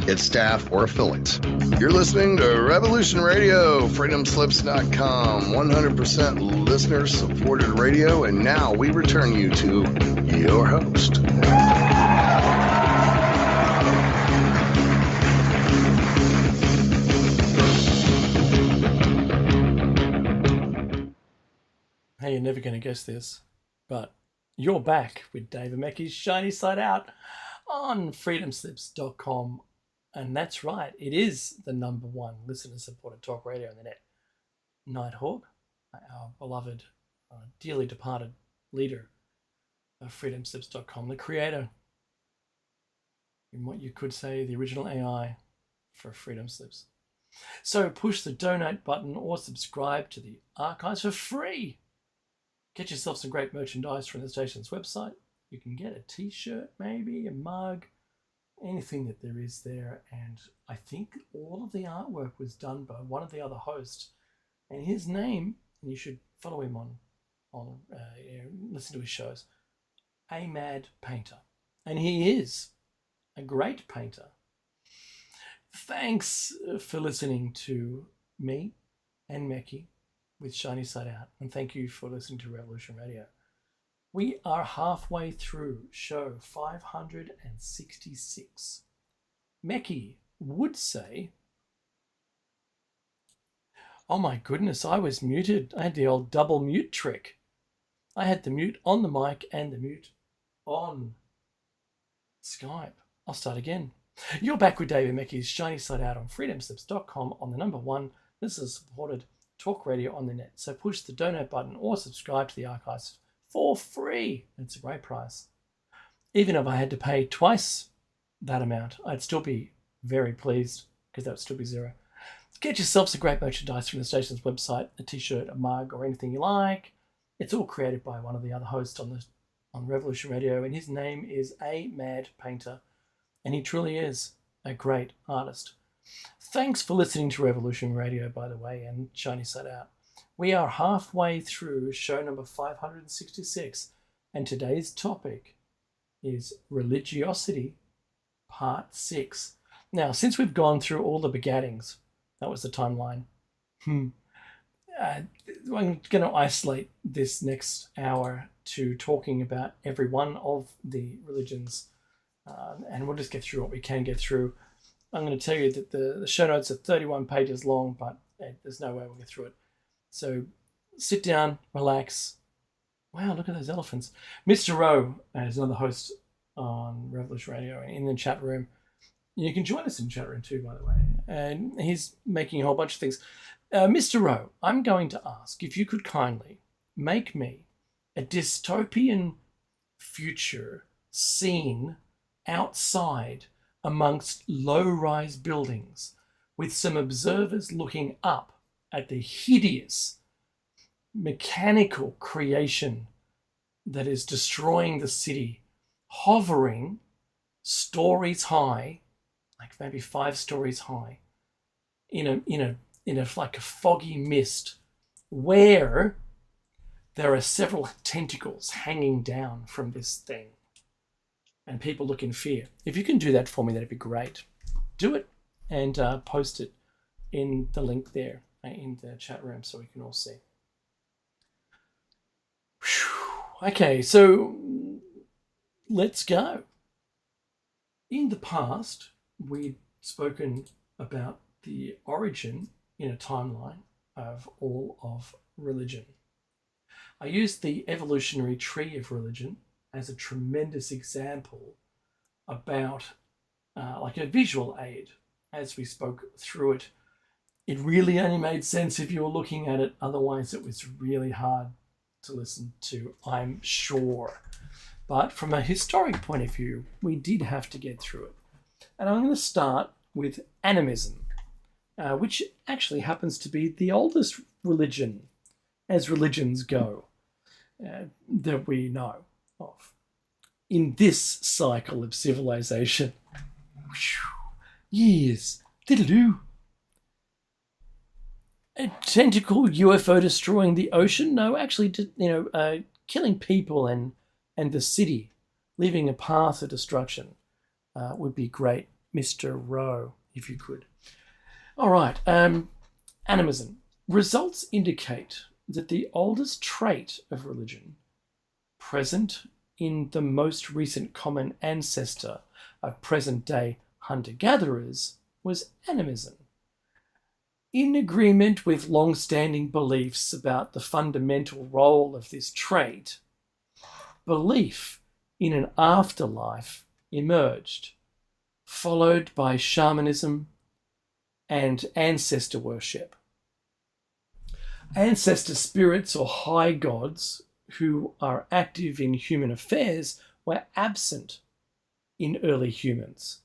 freedomslips.com, its staff, or affiliates. You're listening to Revolution Radio, freedomslips.com, 100% listener-supported radio, and now we return you to your host. Hey, you're never going to guess this, but you're back with David Mackey's Shiny Side Out on freedomslips.com. And that's right, it is the number one listener-supported talk radio on the net. Nighthawk, our beloved, dearly departed leader of freedomslips.com, the creator, in what you could say, the original AI for Freedom Slips. So push the donate button or subscribe to the archives for free. Get yourself some great merchandise from the station's website. You can get a t-shirt, maybe, a mug, anything that there is there. And I think all of the artwork was done by one of the other hosts. And his name, and you should follow him on listen to his shows, A Mad Painter. And he is a great painter. Thanks for listening to me and Mecky with Shiny Side Out, and thank you for listening to Revolution Radio. We are halfway through show 566. Mecky would say, oh my goodness, I was muted. I had the old double mute trick. I had the mute on the mic and the mute on Skype. I'll start again. You're back with David Mackey's Shiny Side Out on freedomslips.com on the number one. This is supported talk radio on the net. So push the donate button or subscribe to the archives for free. It's a great price. Even if I had to pay twice that amount, I'd still be very pleased because that would still be zero. Get yourself some great merchandise from the station's website, a t-shirt, a mug, or anything you like. It's all created by one of the other hosts on Revolution Radio, and his name is A Mad Painter, and he truly is a great artist. Thanks for listening to Revolution Radio, by the way, and Shiny Side Out. We are halfway through show number 566, and today's topic is Religiosity, Part 6. Now, since we've gone through all the begattings, that was the timeline, I'm going to isolate this next hour to talking about every one of the religions, and we'll just get through what we can get through. I'm going to tell you that the show notes are 31 pages long, but there's no way we'll get through it. So sit down, relax. Wow, look at those elephants. Mr. Rowe is another host on Revolution Radio in the chat room. You can join us in the chat room too, by the way. And he's making a whole bunch of things. Mr. Rowe, I'm going to ask if you could kindly make me a dystopian future scene outside amongst low-rise buildings with some observers looking up at the hideous mechanical creation that is destroying the city, hovering stories high, like maybe 5 stories high, in a like a foggy mist, where there are several tentacles hanging down from this thing, and people look in fear. If you can do that for me, that'd be great. Do it and post it in the link there in the chat room so we can all see. Whew. Okay, so let's go. In the past, we'd spoken about the origin in a timeline of all of religion. I used the evolutionary tree of religion as a tremendous example about like a visual aid as we spoke through it. It really only made sense if you were looking at it. Otherwise, it was really hard to listen to, I'm sure. But from a historic point of view, we did have to get through it. And I'm going to start with animism, which actually happens to be the oldest religion, as religions go, that we know of in this cycle of civilization. Years. Diddle-doo. A tentacle UFO destroying the ocean? No, actually, killing people and the city, leaving a path of destruction would be great. Mr. Rowe, if you could. All right. Animism. Results indicate that the oldest trait of religion present in the most recent common ancestor of present-day hunter-gatherers was animism. In agreement with long-standing beliefs about the fundamental role of this trait, belief in an afterlife emerged, followed by shamanism and ancestor worship. Ancestor spirits or high gods who are active in human affairs were absent in early humans,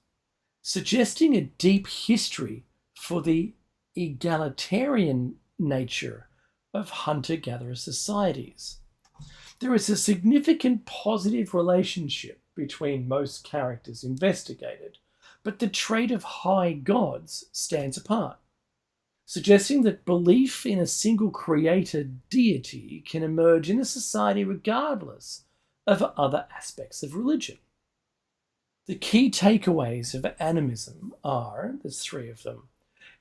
suggesting a deep history for the egalitarian nature of hunter-gatherer societies. There is a significant positive relationship between most characters investigated, but the trait of high gods stands apart, suggesting that belief in a single created deity can emerge in a society regardless of other aspects of religion. The key takeaways of animism are, there's three of them.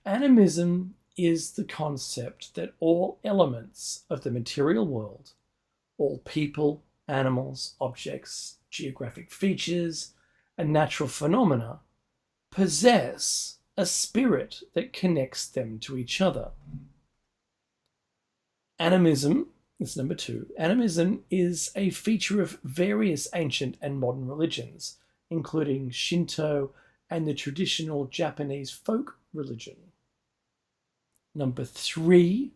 Animism is the concept that all elements of the material world, all people, animals, objects, geographic features, and natural phenomena possess a spirit that connects them to each other. Animism, that's number two. Animism is a feature of various ancient and modern religions, including Shinto and the traditional Japanese folk religion. Number three,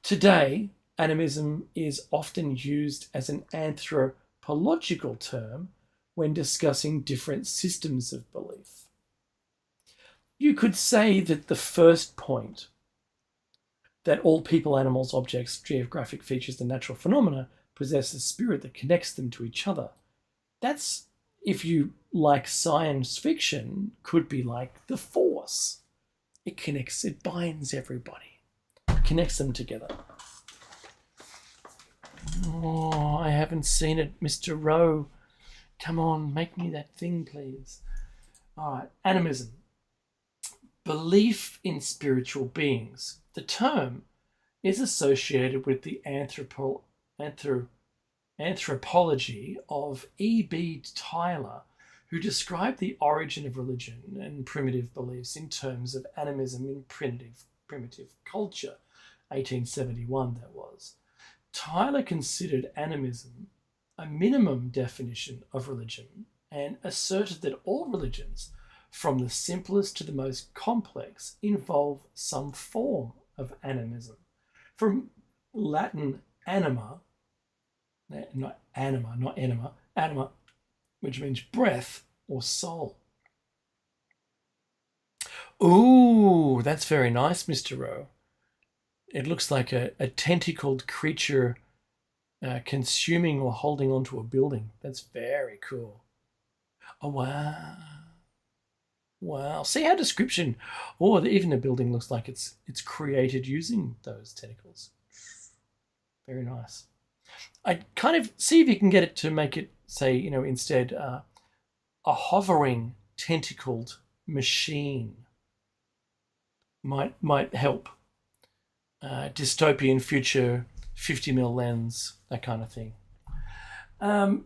today, animism is often used as an anthropological term when discussing different systems of belief. You could say that the first point, that all people, animals, objects, geographic features, and natural phenomena possess a spirit that connects them to each other. That's, if you like science fiction, could be like the Force. It connects, it binds everybody, connects them together. Oh, I haven't seen it, Mr. Rowe. Come on, make me that thing, please. All right, animism. Belief in spiritual beings. The term is associated with the anthropology of E.B. Tyler, who described the origin of religion and primitive beliefs in terms of animism in primitive culture, 1871 that was. Tyler considered animism a minimum definition of religion and asserted that all religions, from the simplest to the most complex, involve some form of animism. From Latin anima, not enema, anima, which means breath or soul. Ooh, that's very nice, Mr. Rowe. It looks like a tentacled creature consuming or holding onto a building. That's very cool. Oh, wow. Wow. See how description, even the building looks like it's created using those tentacles. Very nice. I kind of see if you can get it to make it say, instead a hovering tentacled machine might help. Dystopian future, 50mm lens, that kind of thing. But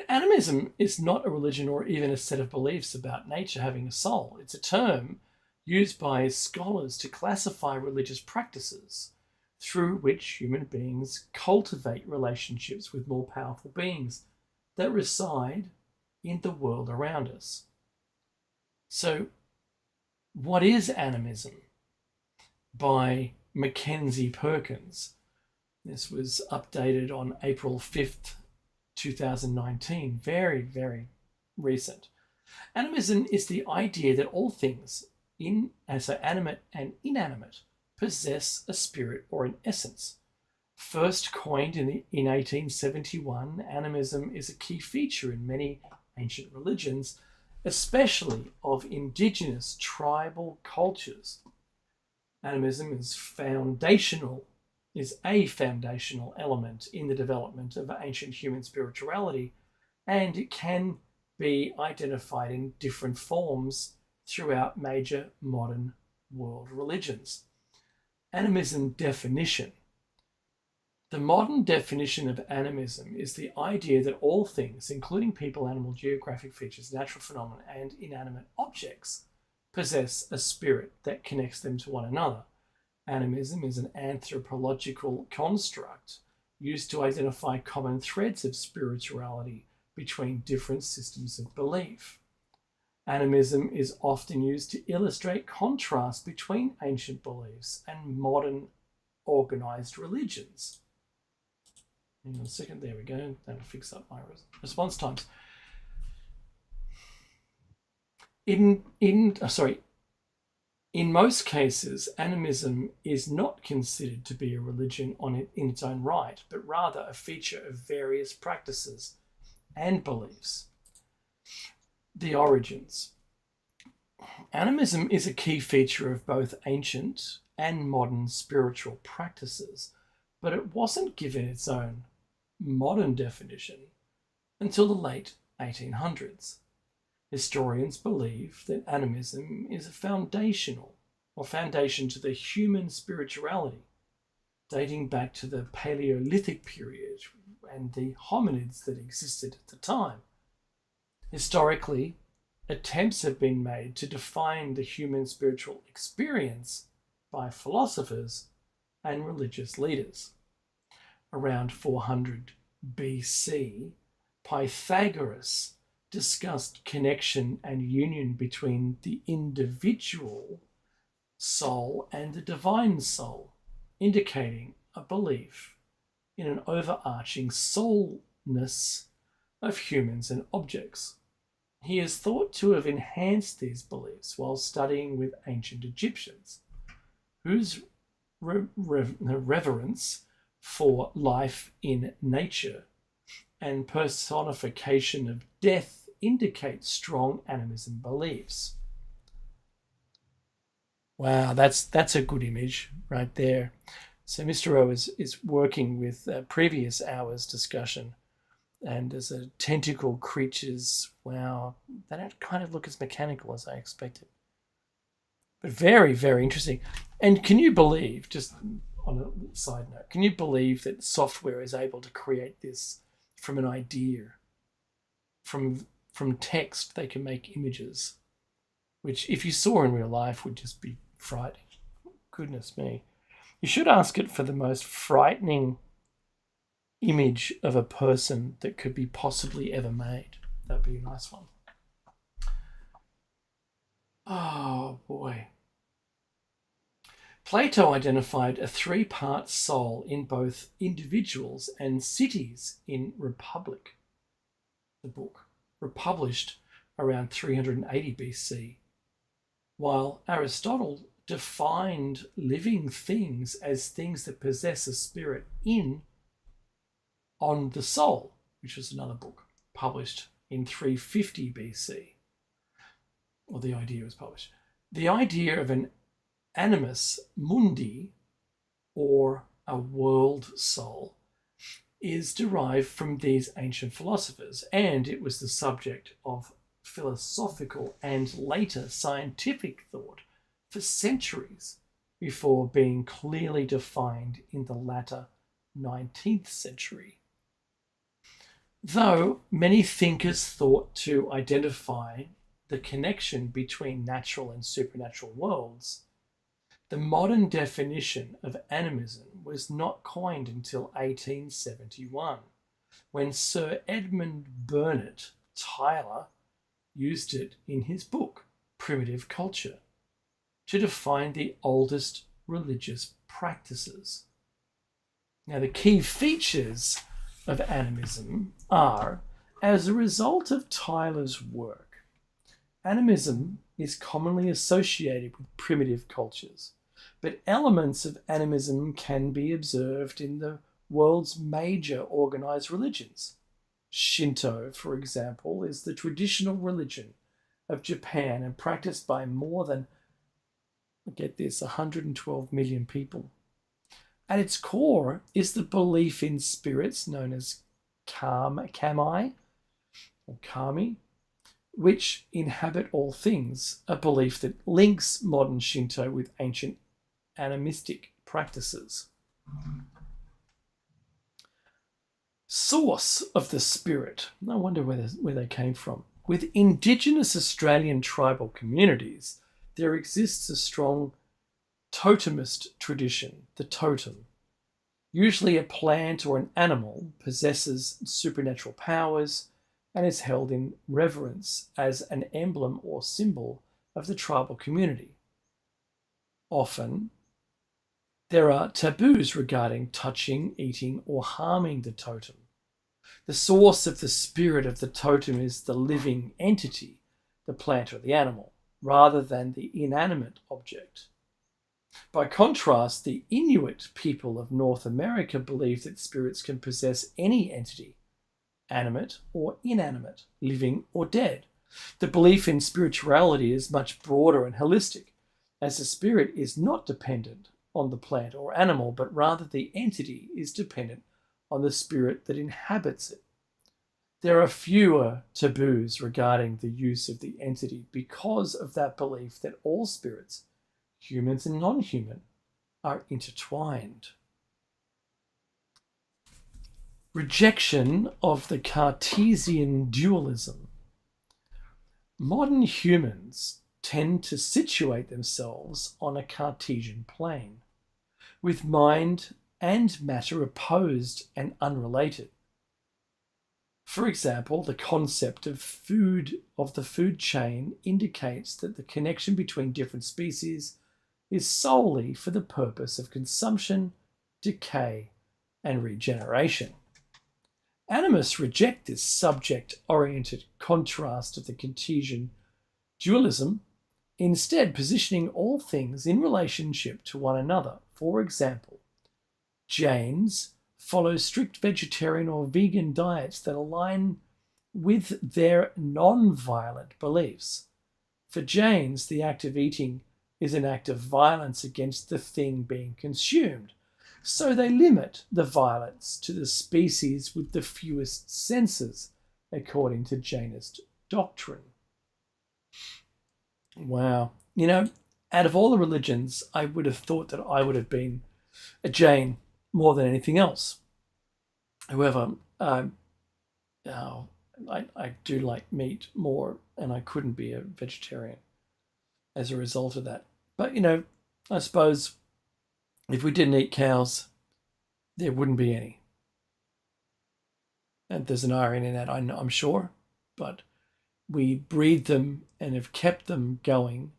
animism is not a religion or even a set of beliefs about nature having a soul. It's a term used by scholars to classify religious practices through which human beings cultivate relationships with more powerful beings that reside in the world around us. So, what is animism? By Mackenzie Perkins. This was updated on April 5th, 2019. Very, very recent. Animism is the idea that all things, animate and inanimate, possess a spirit or an essence. First coined in 1871, animism is a key feature in many ancient religions, especially of indigenous tribal cultures. Animism is a foundational element in the development of ancient human spirituality, and it can be identified in different forms throughout major modern world religions. Animism definition. The modern definition of animism is the idea that all things, including people, animal, geographic features, natural phenomena, and inanimate objects, possess a spirit that connects them to one another. Animism is an anthropological construct used to identify common threads of spirituality between different systems of belief. Animism is often used to illustrate contrast between ancient beliefs and modern organized religions. Hang on a second, there we go. That'll fix up my response times. In most cases, animism is not considered to be a religion in its own right, but rather a feature of various practices and beliefs. The origins. Animism is a key feature of both ancient and modern spiritual practices, but it wasn't given its own modern definition until the late 1800s. Historians believe that animism is a foundation to the human spirituality, dating back to the Paleolithic period and the hominids that existed at the time. Historically, attempts have been made to define the human spiritual experience by philosophers and religious leaders. Around 400 BC, Pythagoras discussed connection and union between the individual soul and the divine soul, indicating a belief in an overarching soulness of humans and objects. He is thought to have enhanced these beliefs while studying with ancient Egyptians, whose reverence for life in nature and personification of death indicate strong animism beliefs. Wow, that's a good image right there. So Mr. O is working with previous hours' discussion, and as a tentacle creatures, wow, they don't kind of look as mechanical as I expected. But very, very interesting. And can you believe, just on a side note, can you believe that software is able to create this from an idea? From text, they can make images, which if you saw in real life would just be frightening. Goodness me. You should ask it for the most frightening image of a person that could be possibly ever made. That'd be a nice one. Oh boy. Plato identified a three-part soul in both individuals and cities in Republic, the book, republished around 380 BC, while Aristotle defined living things as things that possess a spirit on the Soul, which was another book published in 350 BC. Or the idea was published. The idea of an animus mundi, or a world soul, is derived from these ancient philosophers, and it was the subject of philosophical and later scientific thought for centuries before being clearly defined in the latter 19th century. Though many thinkers thought to identify the connection between natural and supernatural worlds, the modern definition of animism was not coined until 1871, when Sir Edmund Bernard Tyler used it in his book, Primitive Culture, to define the oldest religious practices. Now, the key features of animism are, as a result of Tyler's work, animism is commonly associated with primitive cultures, but elements of animism can be observed in the world's major organized religions. Shinto, for example, is the traditional religion of Japan and practiced by more than, get this, 112 million people. At its core is the belief in spirits known as kami, or kami, which inhabit all things, a belief that links modern Shinto with ancient animistic practices. Source of the spirit. I wonder where they came from. With Indigenous Australian tribal communities, there exists a strong totemist tradition. The totem, usually a plant or an animal, possesses supernatural powers and is held in reverence as an emblem or symbol of the tribal community. Often, there are taboos regarding touching, eating, or harming the totem. The source of the spirit of the totem is the living entity, the plant or the animal, rather than the inanimate object. By contrast, the Inuit people of North America believe that spirits can possess any entity, animate or inanimate, living or dead. The belief in spirituality is much broader and holistic, as the spirit is not dependent on the plant or animal, but rather the entity is dependent on the spirit that inhabits it. There are fewer taboos regarding the use of the entity because of that belief that all spirits, humans and non-human, are intertwined. Rejection of the Cartesian dualism. Modern humans tend to situate themselves on a Cartesian plane, with mind and matter opposed and unrelated. For example, the concept of the food chain indicates that the connection between different species is solely for the purpose of consumption, decay, and regeneration. Animists reject this subject-oriented contrast of the Cartesian dualism, instead positioning all things in relationship to one another. For example, Jains follow strict vegetarian or vegan diets that align with their non-violent beliefs. For Jains, the act of eating is an act of violence against the thing being consumed, so they limit the violence to the species with the fewest senses, according to Jainist doctrine. Wow. You know, out of all the religions, I would have thought that I would have been a Jain more than anything else. However, I do like meat more, and I couldn't be a vegetarian as a result of that. But, you know, I suppose if we didn't eat cows, there wouldn't be any. And there's an irony in that, I'm sure, but we breed them and have kept them going,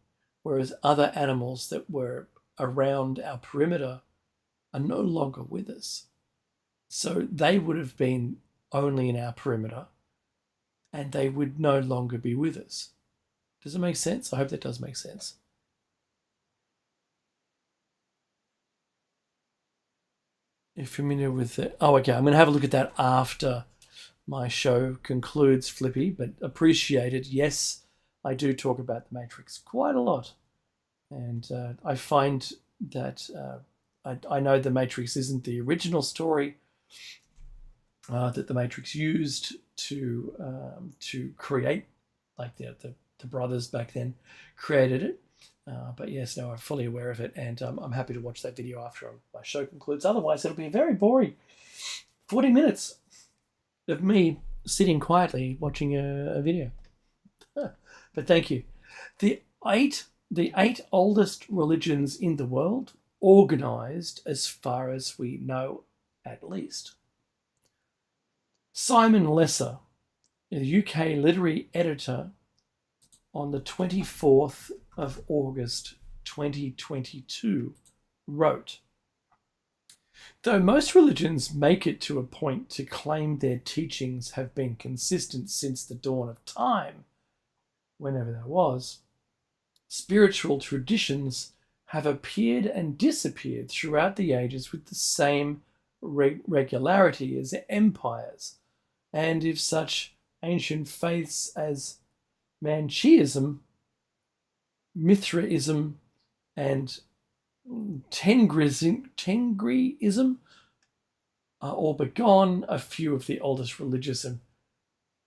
whereas other animals that were around our perimeter are no longer with us. So they would have been only in our perimeter, and they would no longer be with us. Does it make sense? I hope that does make sense. You're familiar with it? Oh, okay. I'm going to have a look at that after my show concludes, Flippy, but appreciate it. Yes, I do talk about the Matrix quite a lot. And I find that I know the Matrix isn't the original story that the Matrix used to create, like the brothers back then created it. But yes, no, I'm fully aware of it, and I'm happy to watch that video after my show concludes. Otherwise, it'll be a very boring 40 minutes of me sitting quietly watching a video. But thank you. The eight oldest religions in the world, organized as far as we know, at least. Simon Lesser, a UK literary editor, on the 24th of August 2022, wrote, "Though most religions make it to a point to claim their teachings have been consistent since the dawn of time, whenever that was, spiritual traditions have appeared and disappeared throughout the ages with the same regularity as empires, and if such ancient faiths as Manichaeism, Mithraism, and Tengrism are all begone, a few of the oldest religious and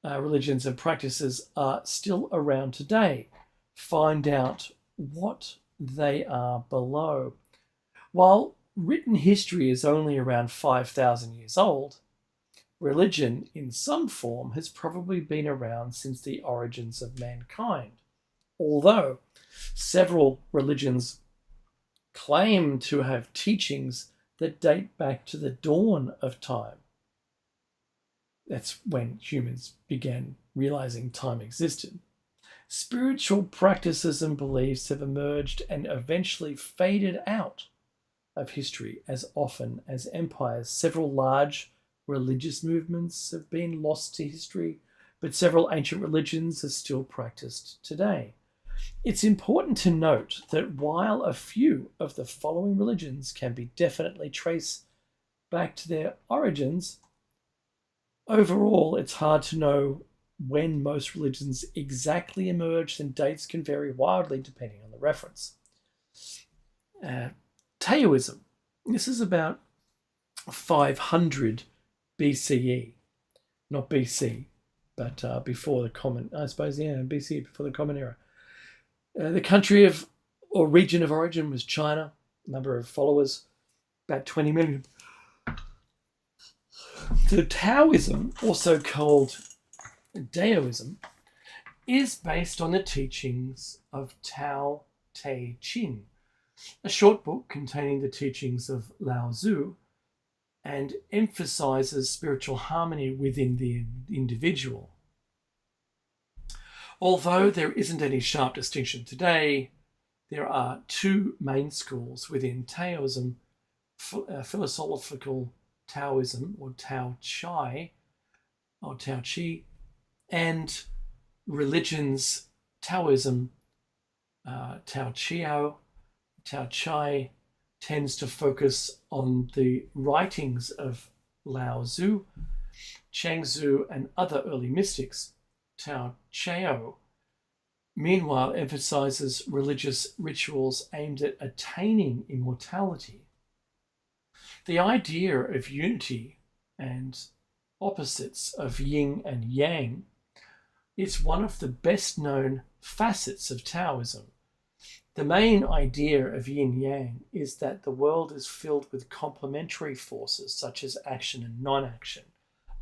religions and practices are still around today. Find out what they are below. While written history is only around 5,000 years old, religion in some form has probably been around since the origins of mankind. Although several religions claim to have teachings that date back to the dawn of time. That's when humans began realizing time existed. Spiritual practices and beliefs have emerged and eventually faded out of history as often as empires. Several large religious movements have been lost to history, but several ancient religions are still practiced today. It's important to note that while a few of the following religions can be definitely traced back to their origins, overall it's hard to know when most religions exactly emerged, and dates can vary wildly depending on the reference. Taoism. This is about 500 BCE, not BC, but before the Common, I suppose, yeah, BC, before the Common Era. The country of or region of origin was China. Number of followers, about 20 million. The Taoism, also called Daoism, is based on the teachings of Tao Te Ching, a short book containing the teachings of Lao Tzu, and emphasizes spiritual harmony within the individual. Although there isn't any sharp distinction today, there are two main schools within Taoism: philosophical Taoism, or Tao Chai, or Tao Chi, and religions Taoism. Tao Chiao, Tao Chai tends to focus on the writings of Lao Tzu, Changzu, and other early mystics. Tao Chao, meanwhile, emphasizes religious rituals aimed at attaining immortality. The idea of unity and opposites of yin and yang is one of the best known facets of Taoism. The main idea of yin-yang is that the world is filled with complementary forces such as action and non-action,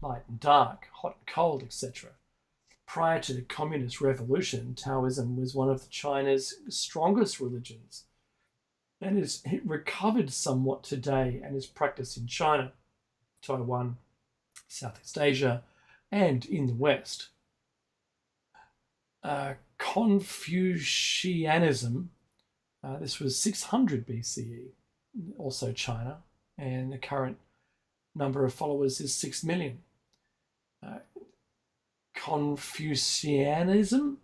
light and dark, hot and cold, etc. Prior to the Communist Revolution, Taoism was one of China's strongest religions, and it recovered somewhat today and is practiced in China, Taiwan, Southeast Asia, and in the West. Confucianism, this was 600 BCE, also China, and the current number of followers is 6 million. Confucianism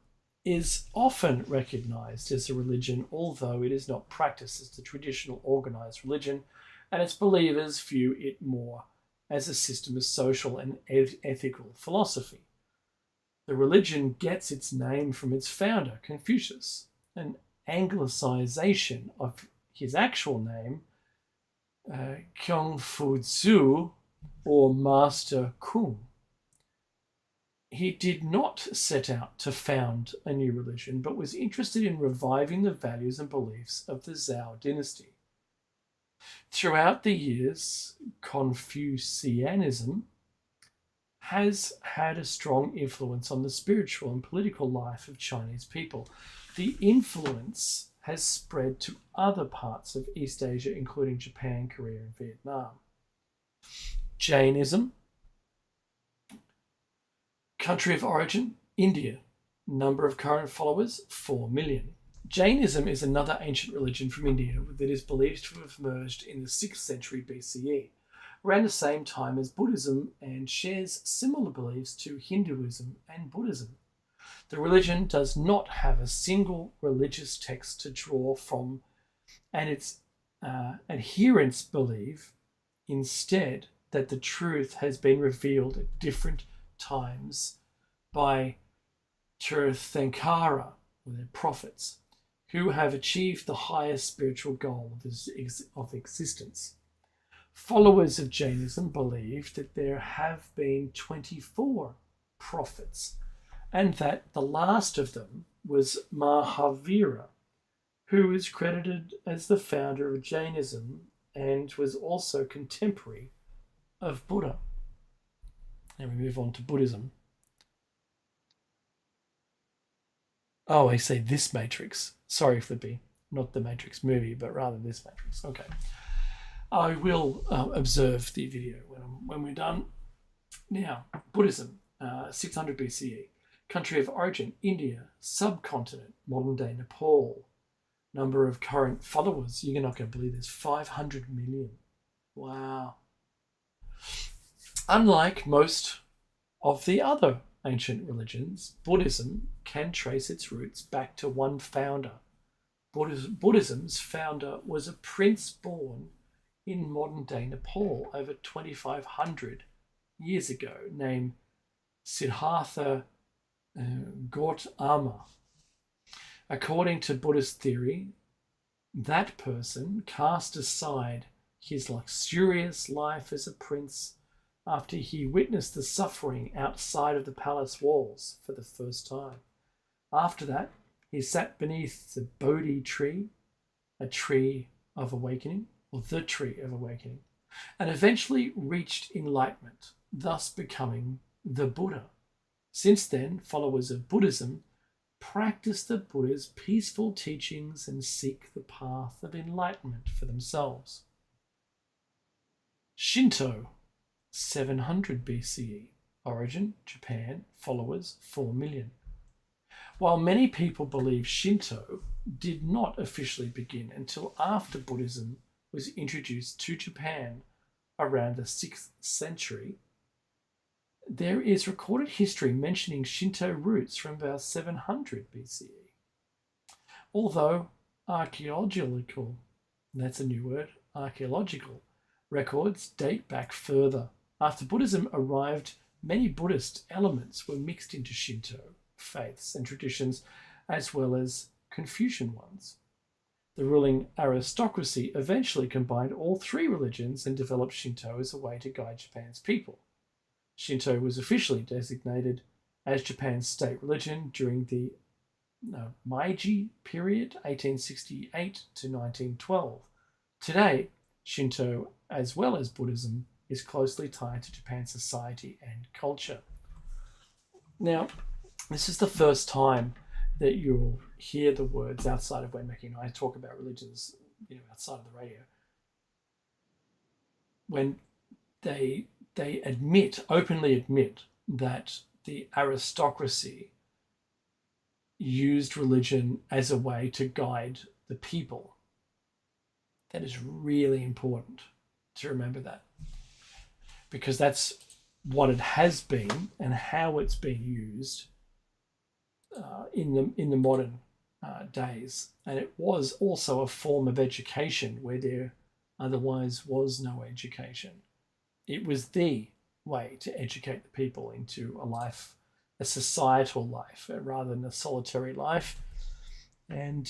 is often recognized as a religion, although it is not practiced as the traditional organized religion, and its believers view it more as a system of social and ethical philosophy. The religion gets its name from its founder, Confucius, an anglicization of his actual name, Kyongfu-tzu, or Master Kung. He did not set out to found a new religion, but was interested in reviving the values and beliefs of the Zhou dynasty. Throughout the years, Confucianism has had a strong influence on the spiritual and political life of Chinese people. The influence has spread to other parts of East Asia, including Japan, Korea, and Vietnam. Jainism. Country of origin, India. Number of current followers, 4 million. Jainism is another ancient religion from India that is believed to have emerged in the 6th century BCE, around the same time as Buddhism, and shares similar beliefs to Hinduism and Buddhism. The religion does not have a single religious text to draw from, and its adherents believe instead that the truth has been revealed at different times by Tirthankara, or their prophets, who have achieved the highest spiritual goal of existence. Followers of Jainism believe that there have been 24 prophets, and that the last of them was Mahavira, who is credited as the founder of Jainism and was also contemporary of Buddha. And we move on to Buddhism. Oh, I say this Matrix. Sorry, Flippy. Not the Matrix movie, but rather this Matrix. Okay. I will observe the video when we're done. Now, Buddhism, 600 BCE. Country of origin, India. Subcontinent, modern-day Nepal. Number of current followers, you're not going to believe this, 500 million. Wow. Unlike most of the other ancient religions, Buddhism can trace its roots back to one founder. Buddhism's founder was a prince born in modern-day Nepal over 2,500 years ago named Siddhartha Gautama. According to Buddhist theory, that person cast aside his luxurious life as a prince after he witnessed the suffering outside of the palace walls for the first time. After that, he sat beneath the Bodhi tree, a tree of awakening, or the tree of awakening, and eventually reached enlightenment, thus becoming the Buddha. Since then, followers of Buddhism practice the Buddha's peaceful teachings and seek the path of enlightenment for themselves. Shinto, 700 BCE. Origin, Japan. Followers, 4 million. While many people believe Shinto did not officially begin until after Buddhism was introduced to Japan around the 6th century, there is recorded history mentioning Shinto roots from about 700 BCE. Although archaeological, that's a new word, archaeological records date back further. After Buddhism arrived, many Buddhist elements were mixed into Shinto faiths and traditions, as well as Confucian ones. The ruling aristocracy eventually combined all three religions and developed Shinto as a way to guide Japan's people. Shinto was officially designated as Japan's state religion during the Meiji period, 1868 to 1912. Today, Shinto, as well as Buddhism, is closely tied to Japan's society and culture. Now, this is the first time that you'll hear the words outside of when Mackie and I talk about religions, outside of the radio, when they openly admit that the aristocracy used religion as a way to guide the people. That is really important to remember that, because that's what it has been and how it's been used in the modern days. And it was also a form of education where there otherwise was no education. It was the way to educate the people into a life, a societal life, rather than a solitary life. And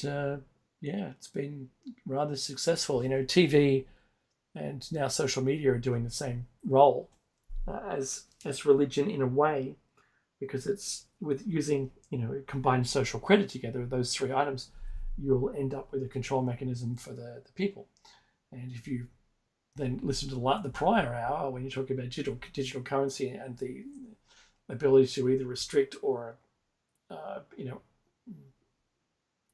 it's been rather successful. TV and now social media are doing the same role as religion in a way, because it's with using combined social credit together, those three items, you'll end up with a control mechanism for the people. And if you then listen to the prior hour when you're talking about digital currency and the ability to either restrict or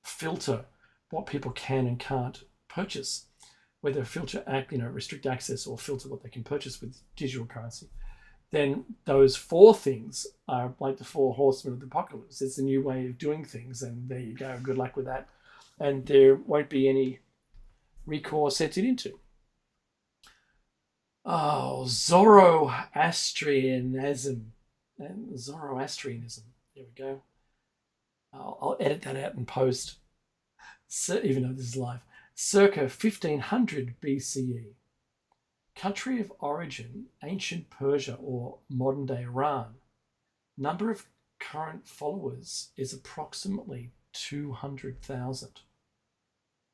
filter what people can and can't purchase, whether restrict access or filter what they can purchase with digital currency, then those four things are like the four horsemen of the apocalypse. It's a new way of doing things, and there you go. Good luck with that. And there won't be any recourse entered into. Oh, Zoroastrianism. And Zoroastrianism. There we go. I'll edit that out in post, even though this is live. Circa 1500 BCE. Country of origin, ancient Persia or modern-day Iran. Number of current followers is approximately 200,000.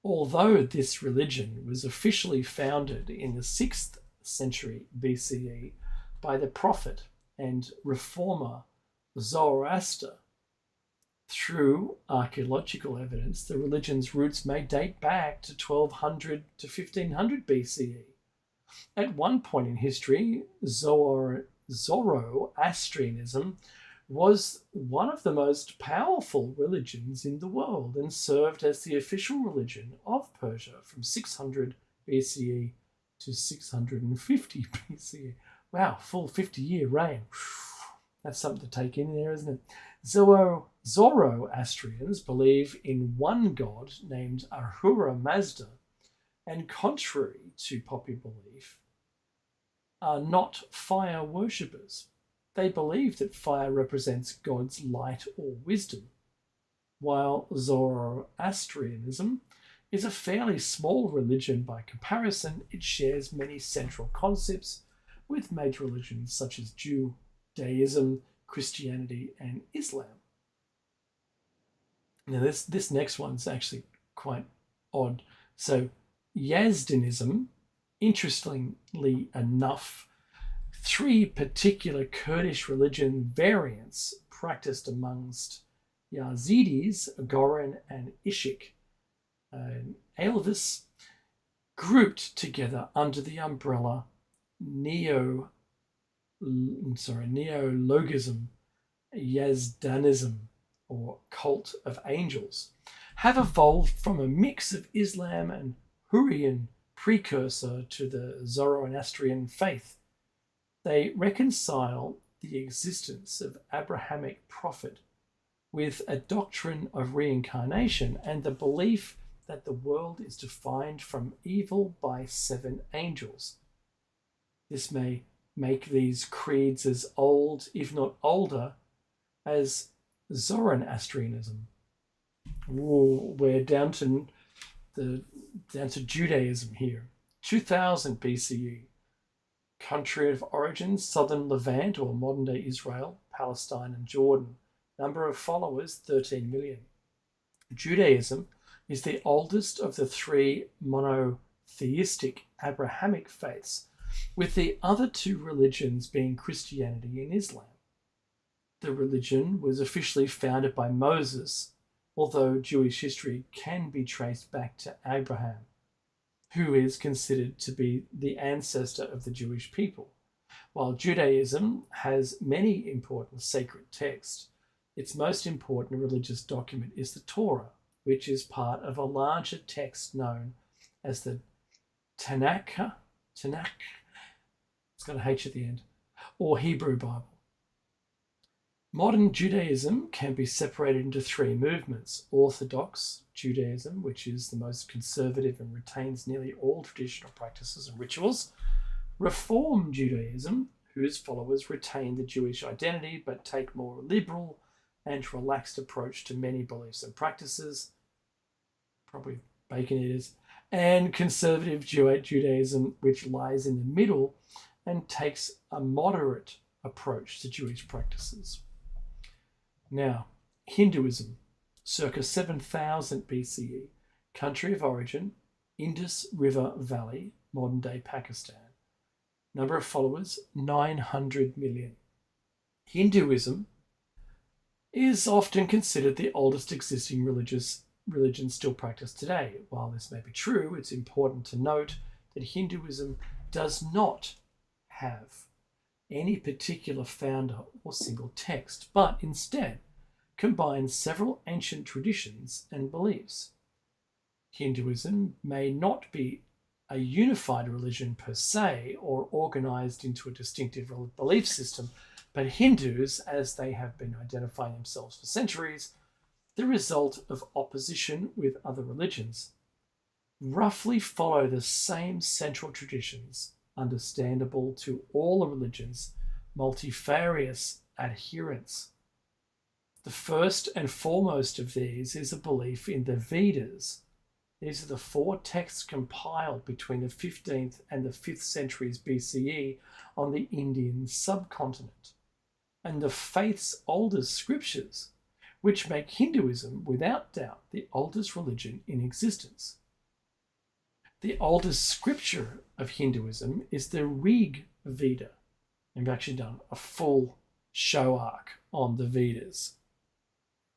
Although this religion was officially founded in the 6th century BCE by the prophet and reformer Zoroaster. Through archaeological evidence, the religion's roots may date back to 1200 to 1500 BCE. At one point in history, Zoroastrianism was one of the most powerful religions in the world and served as the official religion of Persia from 600 BCE to 650 BCE. Wow, full 50-year reign. That's something to take in there, isn't it? Zoroastrians believe in one god named Ahura Mazda, and contrary to popular belief, are not fire worshippers. They believe that fire represents God's light or wisdom, while Zoroastrianism is a fairly small religion by comparison. It shares many central concepts with major religions such as Judaism, Christianity, and Islam. Now, this next one's actually quite odd. So, Yazdanism, interestingly enough, 3 particular Kurdish religion variants practiced amongst Yazidis, Goran and Ishik, and Alvis, grouped together under the umbrella Neologism, Yazdanism, or cult of angels, have evolved from a mix of Islam and Hurrian precursor to the Zoroastrian faith. They reconcile the existence of Abrahamic prophet with a doctrine of reincarnation and the belief that the world is defined from evil by 7 angels. This may make these creeds as old, if not older, as Zoroastrianism. We're down to Judaism here. 2000 BCE. Country of origin, southern Levant or modern-day Israel, Palestine and Jordan. Number of followers, 13 million. Judaism is the oldest of the 3 monotheistic Abrahamic faiths, with the other 2 religions being Christianity and Islam. The religion was officially founded by Moses, although Jewish history can be traced back to Abraham, who is considered to be the ancestor of the Jewish people. While Judaism has many important sacred texts, its most important religious document is the Torah, which is part of a larger text known as the Tanakh, it's got a H at the end, or Hebrew Bible. Modern Judaism can be separated into 3 movements: Orthodox Judaism, which is the most conservative and retains nearly all traditional practices and rituals; Reform Judaism, whose followers retain the Jewish identity but take more liberal and relaxed approach to many beliefs and practices, probably bacon eaters; and Conservative Judaism, which lies in the middle and takes a moderate approach to Jewish practices. Now, Hinduism, circa 7000 BCE, country of origin, Indus River Valley, modern-day Pakistan. Number of followers, 900 million. Hinduism is often considered the oldest existing religion still practiced today. While this may be true, it's important to note that Hinduism does not have any particular founder or single text, but instead combines several ancient traditions and beliefs. Hinduism may not be a unified religion per se or organized into a distinctive belief system, but Hindus, as they have been identifying themselves for centuries, the result of opposition with other religions, roughly follow the same central traditions, understandable to all religions, multifarious adherents. The first and foremost of these is a belief in the Vedas. These are the 4 texts compiled between the 15th and the 5th centuries BCE on the Indian subcontinent, and the faith's oldest scriptures, which make Hinduism, without doubt, the oldest religion in existence. The oldest scripture of Hinduism is the Rig Veda. I've actually done a full show arc on the Vedas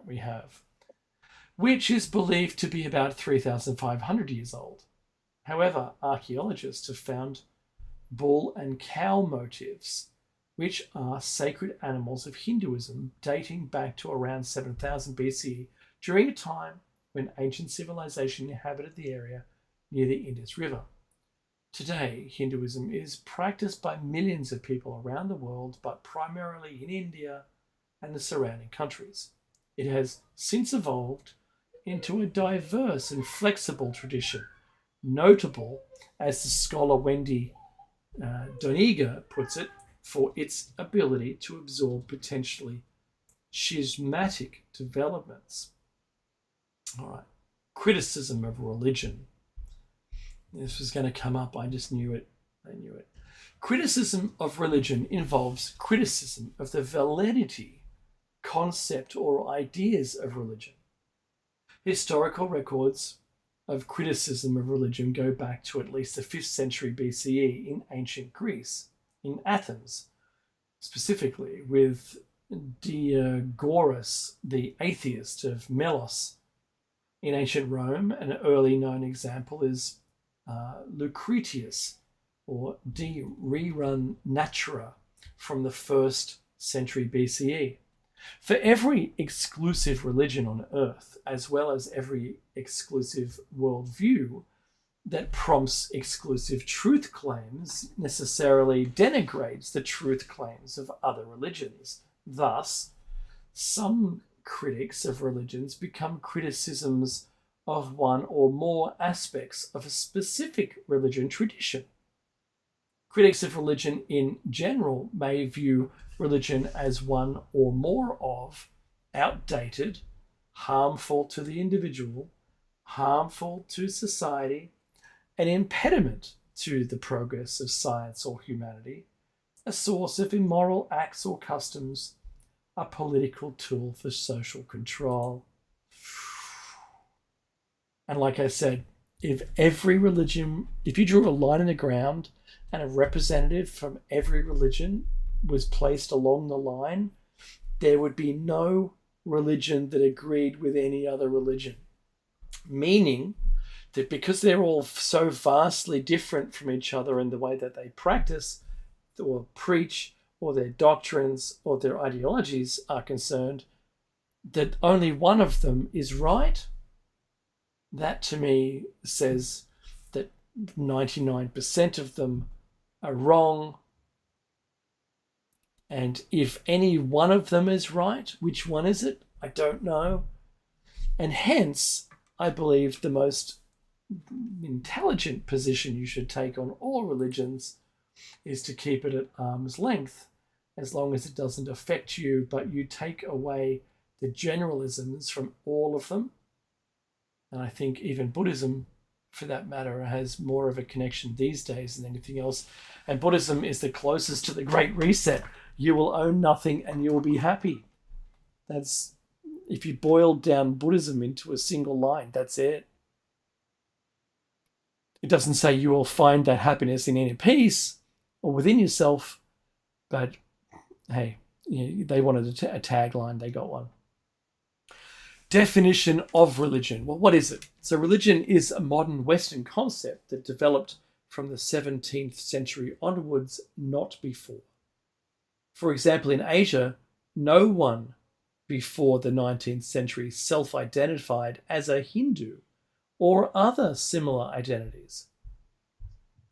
we have, which is believed to be about 3,500 years old. However, archaeologists have found bull and cow motifs, which are sacred animals of Hinduism, dating back to around 7000 BCE, during a time when ancient civilization inhabited the area near the Indus River. Today, Hinduism is practiced by millions of people around the world, but primarily in India and the surrounding countries. It has since evolved into a diverse and flexible tradition, notable, as the scholar Wendy Doniger puts it, for its ability to absorb potentially schismatic developments. All right. Criticism of religion. This was going to come up. I just knew it. I knew it. Criticism of religion involves criticism of the validity, concept, or ideas of religion. Historical records of criticism of religion go back to at least the 5th century BCE in ancient Greece, in Athens, specifically with Diagoras, the atheist of Melos. In ancient Rome, an early known example is Lucretius, or De Rerun Natura, from the 1st century BCE. For every exclusive religion on earth, as well as every exclusive worldview that prompts exclusive truth claims, necessarily denigrates the truth claims of other religions. Thus, some critics of religions become criticisms of one or more aspects of a specific religion tradition. Critics of religion in general may view religion as one or more of outdated, harmful to the individual, harmful to society, an impediment to the progress of science or humanity, a source of immoral acts or customs, a political tool for social control. And like I said, if you drew a line in the ground and a representative from every religion was placed along the line, there would be no religion that agreed with any other religion. Meaning that because they're all so vastly different from each other in the way that they practice or preach or their doctrines or their ideologies are concerned, that only one of them is right, that to me says that 99% of them are wrong. And if any one of them is right, which one is it? I don't know. And hence, I believe the most intelligent position you should take on all religions is to keep it at arm's length, as long as it doesn't affect you, but you take away the generalisms from all of them. And I think even Buddhism, for that matter, has more of a connection these days than anything else. And Buddhism is the closest to the Great Reset. You will own nothing and you will be happy. That's, if you boiled down Buddhism into a single line, that's it. It doesn't say you will find that happiness in inner peace or within yourself, but hey, they wanted a tagline, they got one. Definition of religion. Well, what is it? So religion is a modern Western concept that developed from the 17th century onwards, not before. For example, in Asia, no one before the 19th century self-identified as a Hindu or other similar identities.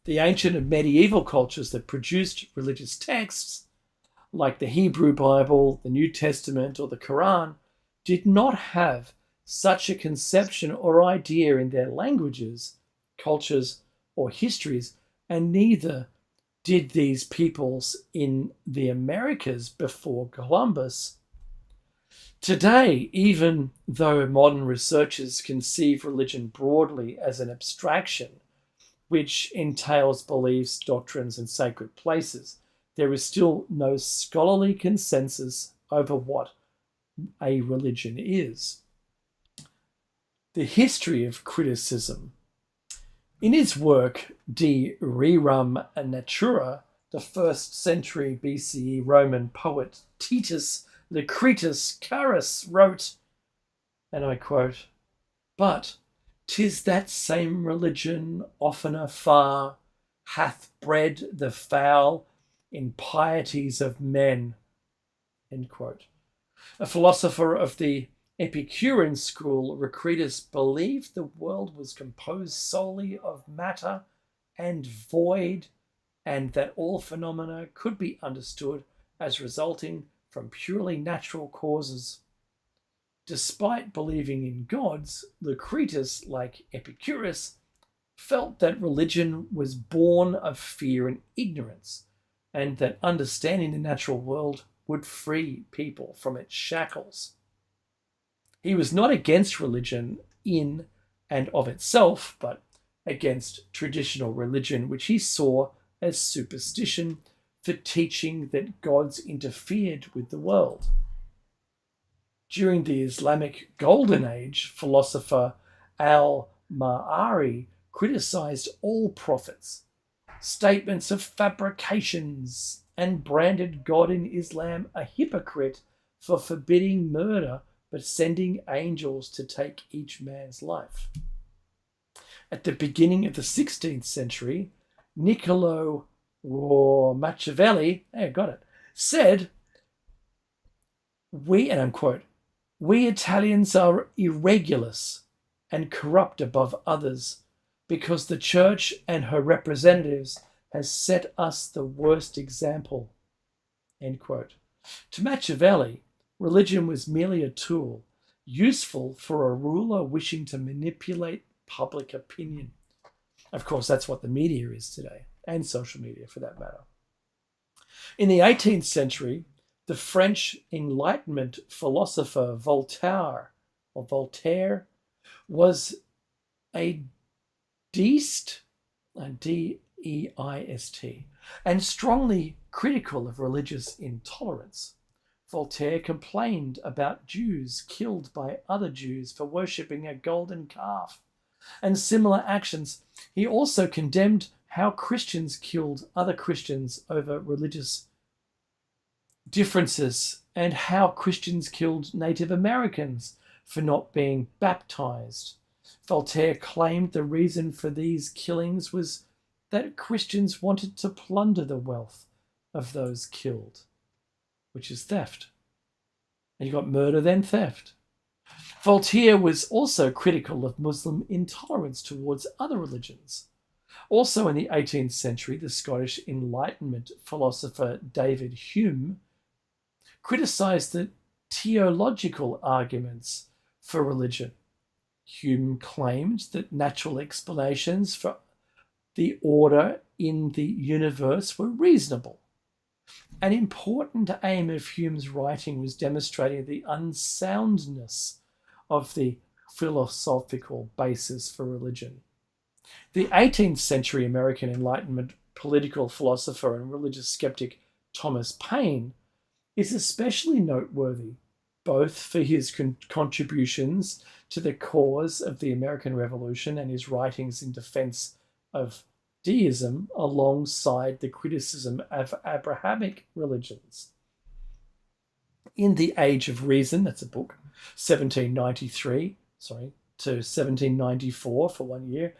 The ancient and medieval cultures that produced religious texts, like the Hebrew Bible, the New Testament, or the Quran, did not have such a conception or idea in their languages, cultures, or histories, and neither did these peoples in the Americas before Columbus. Today, even though modern researchers conceive religion broadly as an abstraction, which entails beliefs, doctrines, and sacred places, there is still no scholarly consensus over what a religion is. The history of criticism. In his work, De Rerum Natura, the 1st century BCE Roman poet Titus Lucretius Carus wrote, and I quote, "But 'tis that same religion oftener far hath bred the foul impieties of men." End quote. A philosopher of the Epicurean school, Lucretius believed the world was composed solely of matter and void, and that all phenomena could be understood as resulting from purely natural causes. Despite believing in gods, Lucretius, like Epicurus, felt that religion was born of fear and ignorance, and that understanding the natural world would free people from its shackles. He was not against religion in and of itself, but against traditional religion, which he saw as superstition for teaching that gods interfered with the world. During the Islamic Golden Age, philosopher al-Ma'ari criticized all prophets, statements of fabrications, and branded God in Islam a hypocrite for forbidding murder but sending angels to take each man's life. At the beginning of the 16th century, Niccolo Machiavelli, said, and I'm quote, "We Italians are irregulars and corrupt above others because the church and her representatives has set us the worst example." End quote. To Machiavelli, religion was merely a tool, useful for a ruler wishing to manipulate public opinion. Of course, that's what the media is today, and social media for that matter. In the 18th century, the French Enlightenment philosopher Voltaire was a deist, D-E-I-S-T, and strongly critical of religious intolerance. Voltaire complained about Jews killed by other Jews for worshipping a golden calf and similar actions. He also condemned how Christians killed other Christians over religious differences and how Christians killed Native Americans for not being baptized. Voltaire claimed the reason for these killings was that Christians wanted to plunder the wealth of those killed, which is theft. And you got murder, then theft. Voltaire was also critical of Muslim intolerance towards other religions. Also in the 18th century, the Scottish Enlightenment philosopher David Hume criticized the teleological arguments for religion. Hume claimed that natural explanations for the order in the universe were reasonable. An important aim of Hume's writing was demonstrating the unsoundness of the philosophical basis for religion. The 18th century American Enlightenment political philosopher and religious skeptic Thomas Paine is especially noteworthy, both for his contributions to the cause of the American Revolution and his writings in defense of deism alongside the criticism of Abrahamic religions. In The Age of Reason, that's a book, 1793 to 1794 for 1 year,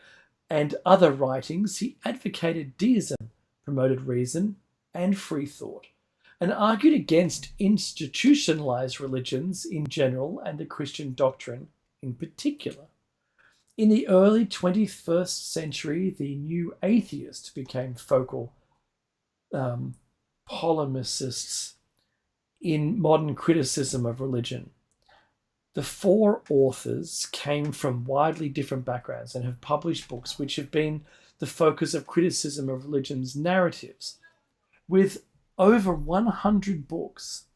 and other writings, he advocated deism, promoted reason and free thought, and argued against institutionalized religions in general and the Christian doctrine in particular. In the early 21st century, the new atheists became focal polemicists in modern criticism of religion. The four authors came from widely different backgrounds and have published books which have been the focus of criticism of religion's narratives, with over 100 books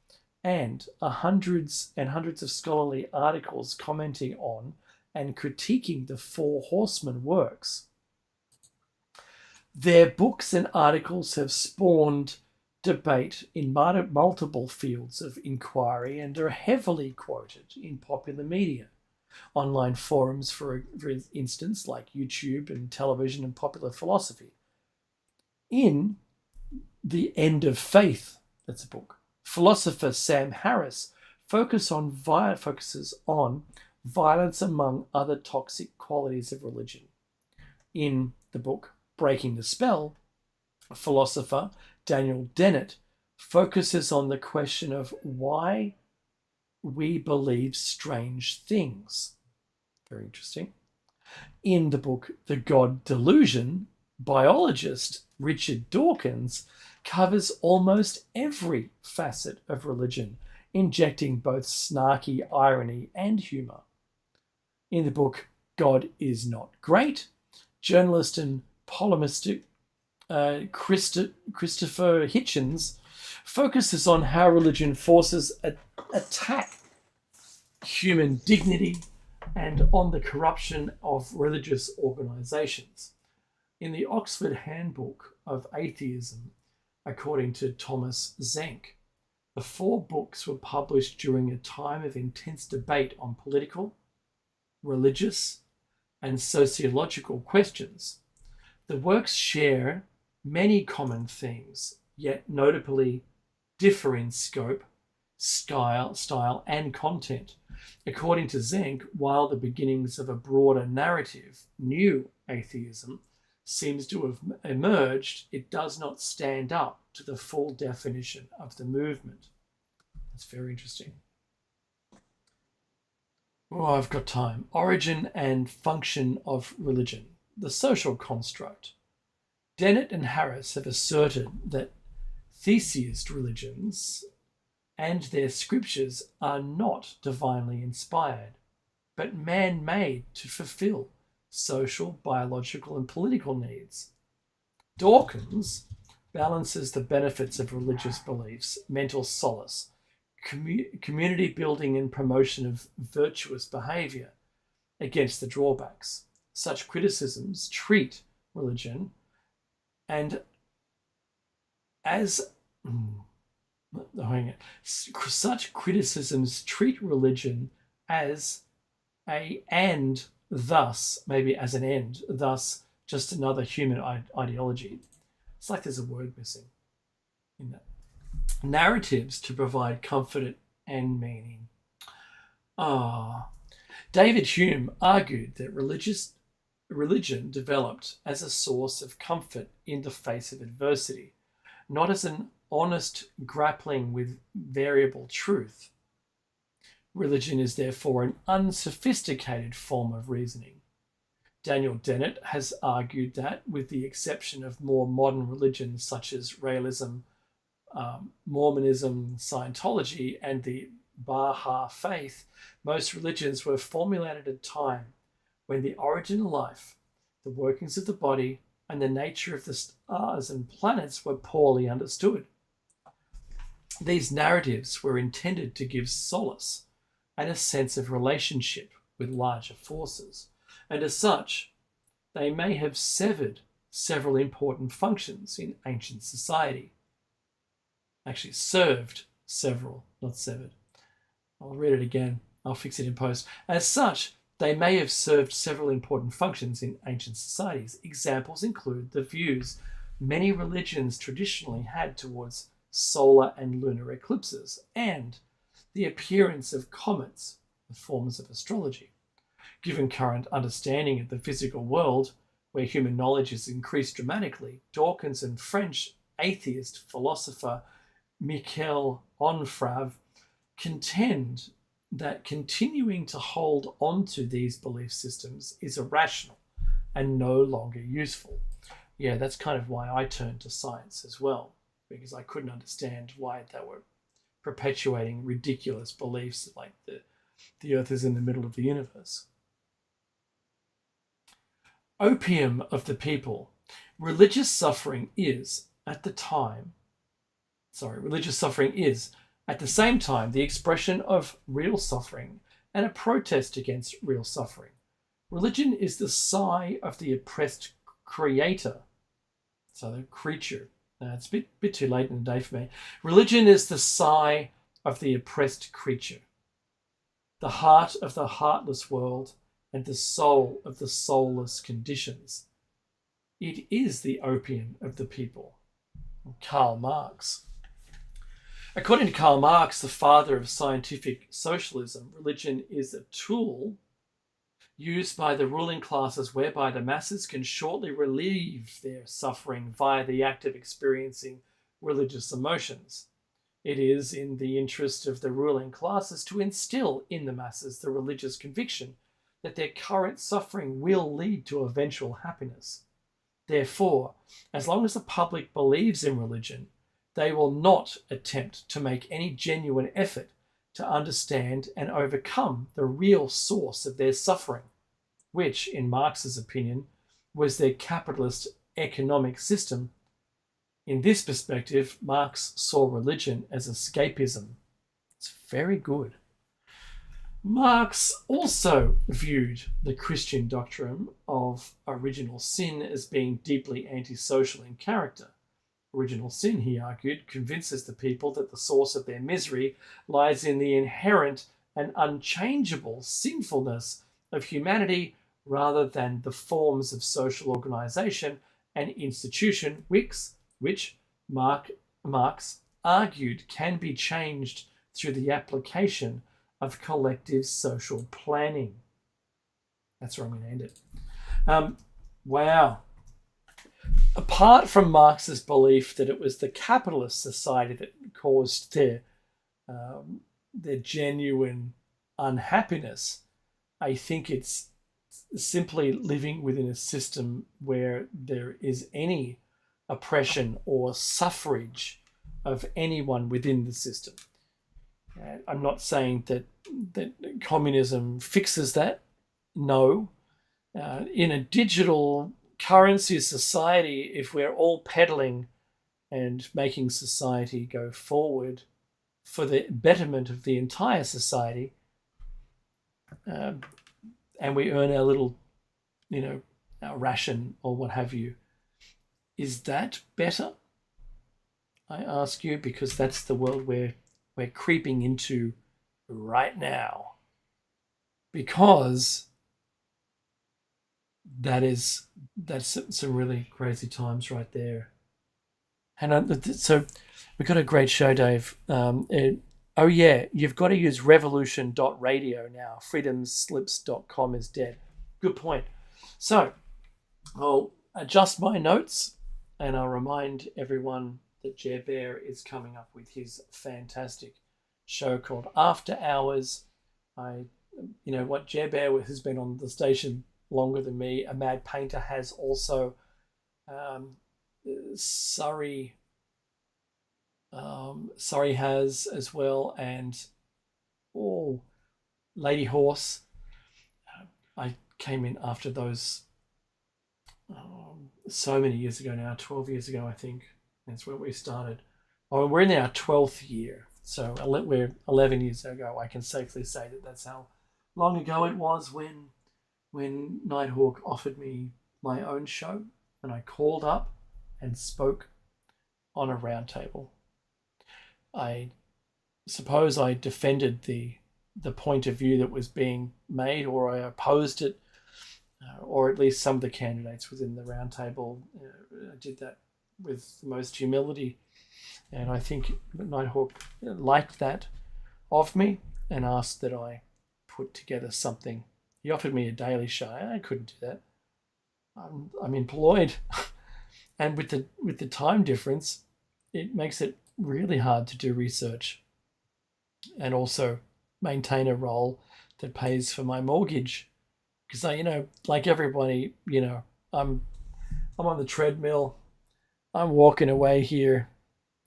and hundreds and hundreds of scholarly articles commenting on and critiquing the Four Horsemen works. Their books and articles have spawned debate in multiple fields of inquiry and are heavily quoted in popular media. Online forums, for instance, like YouTube and television and popular philosophy. In The End of Faith, that's a book. Philosopher Sam Harris focuses on violence among other toxic qualities of religion. In the book Breaking the Spell, philosopher Daniel Dennett focuses on the question of why we believe strange things. Very interesting. In the book The God Delusion, biologist Richard Dawkins covers almost every facet of religion, injecting both snarky irony and humour. In the book God Is Not Great, journalist and polemist Christopher Hitchens focuses on how religion forces attack human dignity and on the corruption of religious organisations. In the Oxford Handbook of Atheism, according to Thomas Zenk, the 4 books were published during a time of intense debate on political, religious, and sociological questions. The works share many common themes, yet notably differ in scope, style, and content. According to Zenk, while the beginnings of a broader narrative, new atheism, seems to have emerged, it does not stand up to the full definition of the movement. That's very interesting. Oh, I've got time. Origin and function of religion. The social construct. Dennett and Harris have asserted that theist religions and their scriptures are not divinely inspired, but man-made to fulfill social, biological, and political needs. Dawkins balances the benefits of religious beliefs, mental solace, community building and promotion of virtuous behaviour against the drawbacks. Such criticisms treat religion and such criticisms treat religion as and thus, maybe as an end, thus just another human ideology. It's like there's a word missing in that. Narratives to provide comfort and meaning. David Hume argued that religion developed as a source of comfort in the face of adversity, not as an honest grappling with variable truth. Religion is therefore an unsophisticated form of reasoning. Daniel Dennett has argued that, with the exception of more modern religions such as realism, Mormonism, Scientology, and the Baha'i faith, most religions were formulated at a time when the origin of life, the workings of the body, and the nature of the stars and planets were poorly understood. These narratives were intended to give solace and a sense of relationship with larger forces, and as such, they may have severed several important functions in ancient society. Actually, served several, not severed. I'll read it again. I'll fix it in post. As such, they may have served several important functions in ancient societies. Examples include the views many religions traditionally had towards solar and lunar eclipses and the appearance of comets, the forms of astrology. Given current understanding of the physical world, where human knowledge has increased dramatically, Dawkins and French atheist philosopher Michel Onfray contend that continuing to hold on to these belief systems is irrational and no longer useful. Yeah, that's kind of why I turned to science as well, because I couldn't understand why they were perpetuating ridiculous beliefs like the Earth is in the middle of the universe. Opium of the people. Religious suffering is, at the same time, the expression of real suffering and a protest against real suffering. Religion is the sigh of the oppressed creator, so the creature. It's a bit too late in the day for me. Religion is the sigh of the oppressed creature, the heart of the heartless world, and the soul of the soulless conditions. It is the opium of the people. Karl Marx. According to Karl Marx, the father of scientific socialism, religion is a tool used by the ruling classes whereby the masses can shortly relieve their suffering via the act of experiencing religious emotions. It is in the interest of the ruling classes to instill in the masses the religious conviction that their current suffering will lead to eventual happiness. Therefore, as long as the public believes in religion, they will not attempt to make any genuine effort to understand and overcome the real source of their suffering, which, in Marx's opinion, was their capitalist economic system. In this perspective, Marx saw religion as escapism. It's very good. Marx also viewed the Christian doctrine of original sin as being deeply antisocial in character. Original sin, he argued, convinces the people that the source of their misery lies in the inherent and unchangeable sinfulness of humanity rather than the forms of social organization and institution which Marx argued can be changed through the application of collective social planning. That's where I'm going to end it. Wow. Apart from Marx's belief that it was the capitalist society that caused their genuine unhappiness, I think it's simply living within a system where there is any oppression or suffrage of anyone within the system. I'm not saying that communism fixes that. No. In a digital currency society, if we're all peddling and making society go forward for the betterment of the entire society, and we earn our little, our ration or what have you, is that better? I ask you, because that's the world we're creeping into right now. Because that's some really crazy times right there. And so we've got a great show, Dave. Oh yeah, you've got to use revolution.radio now. freedomslips.com is dead. Good point. So I'll adjust my notes and I'll remind everyone that Jer Bear is coming up with his fantastic show called After Hours. Jer Bear has been on the station longer than me. A Mad Painter has also. Surrey has as well, and Lady Horse. I came in after those so many years ago now, 12 years ago, I think. That's where we started. We're in our 12th year, so we're 11 years ago. I can safely say that that's how long ago it was when Nighthawk offered me my own show, and I called up and spoke on a round table. I suppose I defended the point of view that was being made, or I opposed it, or at least some of the candidates within the round table. I did that with the most humility, and I think Nighthawk liked that of me and asked that I put together something. He offered me a daily show. I couldn't do that. I'm employed, and with the time difference, it makes it really hard to do research and also maintain a role that pays for my mortgage. Because like everybody, I'm on the treadmill. I'm walking away here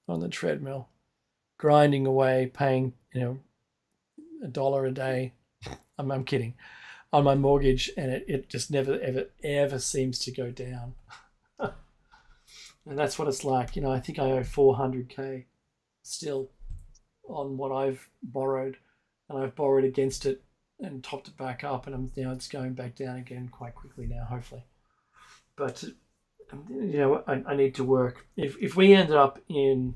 on the treadmill, grinding away, paying $1 a day. I'm kidding, on my mortgage, and it just never ever seems to go down. And that's what it's like. I think I owe $400K still on what I've borrowed, and I've borrowed against it and topped it back up, and it's going back down again quite quickly now, hopefully. But I need to work. If we ended up in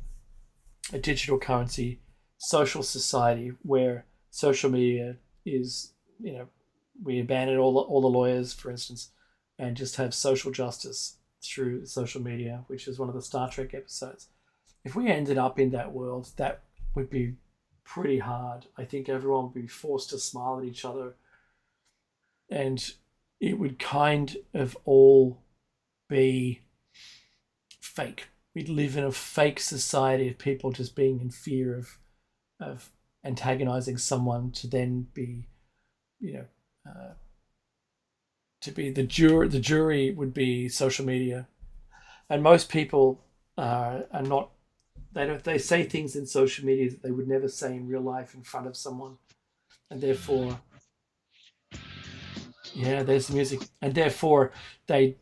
a digital currency social society where social media is, we abandon all the lawyers, for instance, and just have social justice through social media, which is one of the Star Trek episodes. if we ended up in that world, that would be pretty hard. I think everyone would be forced to smile at each other, and it would kind of all be fake. We'd live in a fake society of people just being in fear of antagonizing someone to then be, to be the jury. The jury would be social media, and most people are not. They say things in social media that they would never say in real life in front of someone, and therefore, yeah, there's the music, and therefore they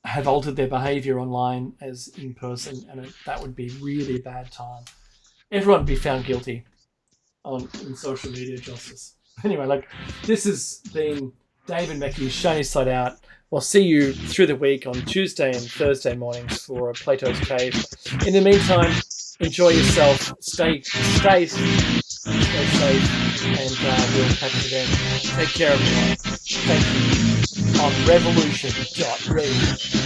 have altered their behavior online as in person, and that would be really bad time. Everyone would be found guilty in social media justice. Anyway, this has been David Mackey's Shiny Side Out. We'll see you through the week on Tuesday and Thursday mornings for Plato's Cave. In the meantime, enjoy yourself. Stay safe, and we'll catch you then. Take care, everyone. Thank you. On revolution.radio.